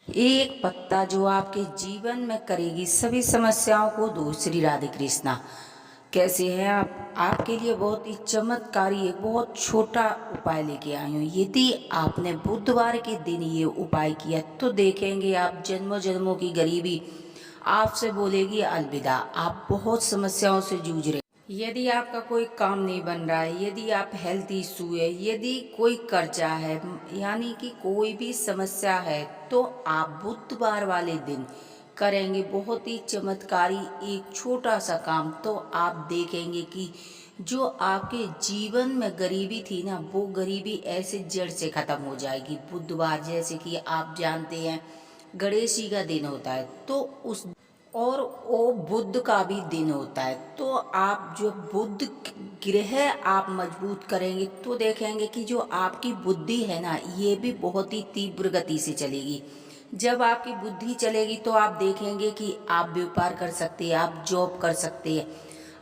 एक पत्ता जो आपके जीवन में करेगी सभी समस्याओं को दूर। श्री राधे कृष्णा। कैसे हैं आप? आपके लिए बहुत ही चमत्कारी एक बहुत छोटा उपाय लेके आई हूँ। यदि आपने बुधवार के दिन ये उपाय किया तो देखेंगे आप जन्मों जन्मों की गरीबी आपसे बोलेगी अलविदा। आप बहुत समस्याओं से जूझ रहे, यदि आपका कोई काम नहीं बन रहा है, यदि आप हेल्थ इशू है, यदि कोई कर्जा है, यानी कि कोई भी समस्या है, तो आप बुधवार वाले दिन करेंगे बहुत ही चमत्कारी एक छोटा सा काम, तो आप देखेंगे कि जो आपके जीवन में गरीबी थी ना, वो गरीबी ऐसे जड़ से खत्म हो जाएगी। बुधवार जैसे कि आप जानते हैं गणेश जी का दिन होता है, तो उस और वो बुध का भी दिन होता है, तो आप जो बुध ग्रह आप मजबूत करेंगे तो देखेंगे कि जो आपकी बुद्धि है ना, ये भी बहुत ही तीव्र गति से चलेगी। जब आपकी बुद्धि चलेगी तो आप देखेंगे कि आप व्यापार कर सकते हैं, आप जॉब कर सकते हैं।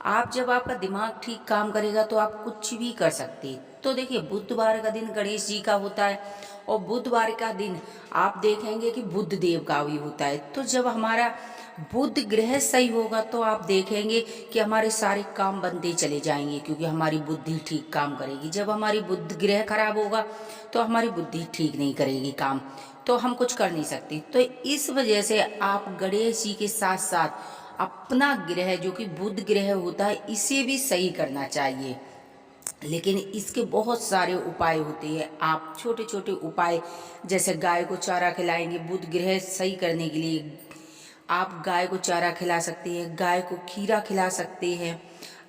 आप जब आपका दिमाग ठीक काम करेगा तो आप कुछ भी कर सकते हैं। तो देखिए बुधवार का दिन गणेश जी का होता है, और बुधवार का दिन आप देखेंगे कि बुध देव का भी होता है। तो जब हमारा बुध ग्रह सही होगा तो आप देखेंगे कि हमारे सारे काम बनते चले जाएंगे, क्योंकि हमारी बुद्धि ठीक काम करेगी। जब हमारी बुध ग्रह खराब होगा तो हमारी बुद्धि ठीक नहीं करेगी काम, तो हम कुछ कर नहीं सकते। तो इस वजह से आप गणेश जी के साथ साथ अपना ग्रह जो कि बुध ग्रह होता है इसे भी सही करना चाहिए। लेकिन इसके बहुत सारे उपाय होते हैं। आप छोटे छोटे उपाय जैसे गाय को चारा खिलाएंगे बुध ग्रह सही करने के लिए। आप गाय को चारा खिला सकते हैं, गाय को खीरा खिला सकते हैं।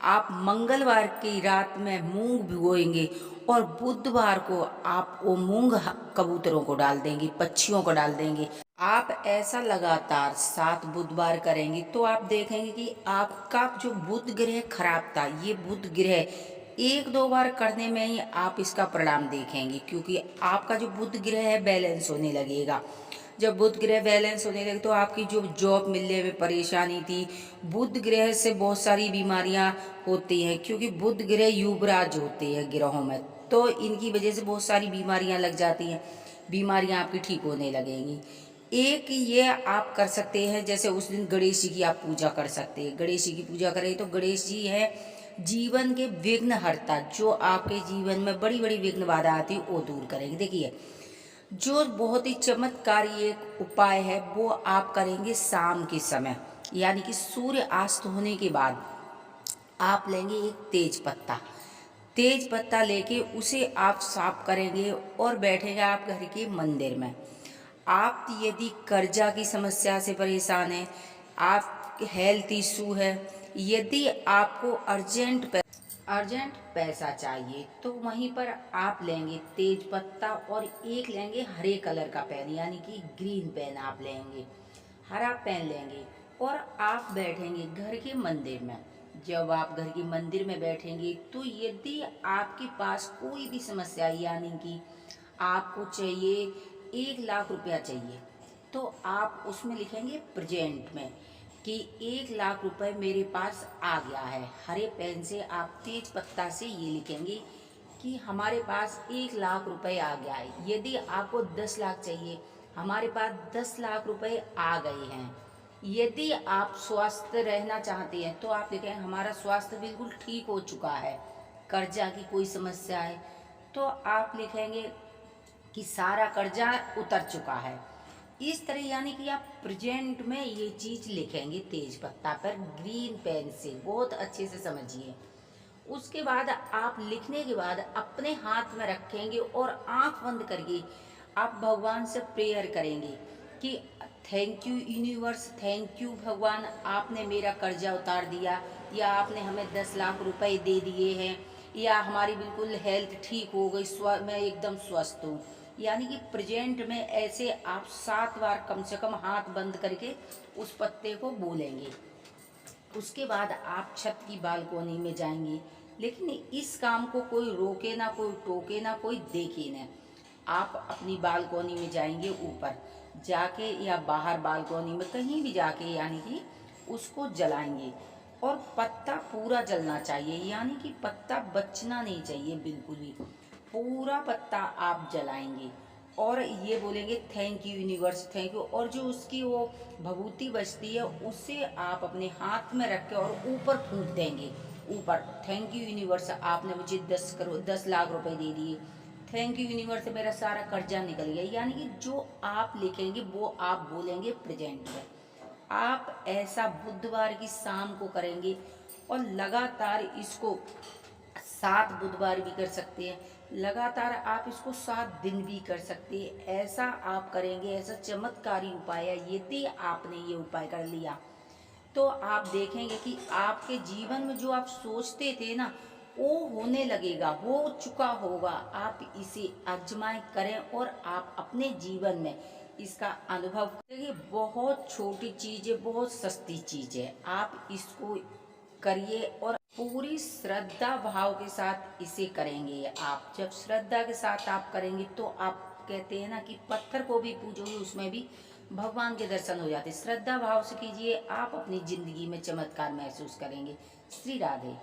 आप मंगलवार की रात में मूंग भिगोएंगे और बुधवार को आप वो मूंग कबूतरों को डाल देंगे, पक्षियों को डाल देंगे। आप ऐसा लगातार 7 बुधवार करेंगे तो आप देखेंगे कि आपका जो बुध ग्रह खराब था, ये बुध ग्रह 1-2 बार करने में ही आप इसका परिणाम देखेंगे, क्योंकि आपका जो बुध ग्रह है बैलेंस होने लगेगा। जब बुध ग्रह बैलेंस होने लगे तो आपकी जो जॉब मिलने में परेशानी थी, बुध ग्रह से बहुत सारी बीमारियां होती हैं, क्योंकि बुध ग्रह युवराज होते हैं ग्रहों में, तो इनकी वजह से बहुत सारी बीमारियां लग जाती हैं। बीमारियां आपकी ठीक होने लगेंगी। एक ये आप कर सकते हैं, जैसे उस दिन गणेश जी की आप पूजा कर सकते हैं। गणेश जी की पूजा करें तो गणेश जी है जीवन के विघ्न हरता, जो आपके जीवन में बड़ी बड़ी विघ्न बाधा आती है वो दूर करेंगे। देखिए जो बहुत ही चमत्कारी एक उपाय है वो आप करेंगे शाम के समय, यानी कि सूर्य अस्त होने के बाद आप लेंगे एक तेज पत्ता लेके उसे आप साफ करेंगे और बैठेंगे आप घर के मंदिर में। आप यदि कर्जा की समस्या से परेशान हैं, आप हेल्थ इशू है, यदि आपको अर्जेंट पैसा चाहिए, तो वहीं पर आप लेंगे तेज पत्ता और एक लेंगे हरे कलर का पेन, यानी कि ग्रीन पेन आप लेंगे, हरा पेन लेंगे और आप बैठेंगे घर के मंदिर में। जब आप घर के मंदिर में बैठेंगे तो यदि आपके पास कोई भी समस्या, यानी कि आपको चाहिए 1 लाख रुपया चाहिए, तो आप उसमें लिखेंगे प्रेजेंट में कि 1 लाख रुपए मेरे पास आ गया है। हरे पेन से आप तेज पत्ता से ये लिखेंगे कि हमारे पास 1 लाख रुपए आ गया है। यदि आपको 10 लाख चाहिए, हमारे पास 10 लाख रुपए आ गए हैं। यदि आप स्वस्थ रहना चाहते हैं तो आप लिखें हमारा स्वास्थ्य बिल्कुल ठीक हो चुका है। कर्जा की कोई समस्या है तो आप लिखेंगे कि सारा कर्जा उतर चुका है। इस तरह यानी कि आप प्रेजेंट में ये चीज लिखेंगे तेज पत्ता पर ग्रीन पेन से, बहुत अच्छे से समझिए। उसके बाद आप लिखने के बाद अपने हाथ में रखेंगे और आंख बंद करके आप भगवान से प्रेयर करेंगे कि thank you universe, thank you भगवान, आपने मेरा कर्जा उतार दिया, या आपने हमें 10 लाख रुपए दे दिए हैं, या हमारी बिल्कुल हेल्थ ठीक हो गई, मैं एकदम स्वस्थ हूँ। यानी कि प्रेजेंट में ऐसे आप 7 बार कम से कम हाथ बंद करके उस पत्ते को बोलेंगे। उसके बाद आप छत की बालकोनी में जाएंगे, लेकिन इस काम को कोई रोके ना, कोई टोके ना, कोई देखे ना। आप अपनी बालकोनी में जाएंगे, ऊपर जाके या बाहर बालकोनी में कहीं भी जाके, यानी कि उसको जलाएंगे और पत्ता पूरा जलना चाहिए, यानी कि पत्ता बचना नहीं चाहिए बिल्कुल भी। पूरा पत्ता आप जलाएंगे और ये बोलेंगे thank you universe, thank you. और जो उसकी वो भभूति बचती है उसे आप अपने हाथ में रख के और ऊपर फूंक देंगे, ऊपर। थैंक यू यूनिवर्स, आपने मुझे 10 लाख रुपए दे दिए। थैंक यू यूनिवर्स, मेरा सारा कर्जा निकल गया। यानी कि जो आप लिखेंगे वो आप बोलेंगे प्रेजेंट में। आप ऐसा बुधवार की शाम को करेंगे और लगातार इसको 7 बुधवार भी कर सकते हैं, लगातार आप इसको 7 दिन भी कर सकते हैं। ऐसा आप करेंगे, ऐसा चमत्कारी उपाय है। यदि आपने ये उपाय कर लिया तो आप देखेंगे कि आपके जीवन में जो आप सोचते थे ना वो होने लगेगा, हो चुका होगा। आप इसे आजमाएं करें और आप अपने जीवन में इसका अनुभव करेंगे। बहुत छोटी चीज़ है, बहुत सस्ती चीज़ है। आप इसको करिए और पूरी श्रद्धा भाव के साथ इसे करेंगे। आप जब श्रद्धा के साथ आप करेंगे तो आप कहते हैं ना कि पत्थर को भी पूजोगे उसमें भी भगवान के दर्शन हो जाते। श्रद्धा भाव से कीजिए, आप अपनी जिंदगी में चमत्कार महसूस करेंगे। श्री राधे।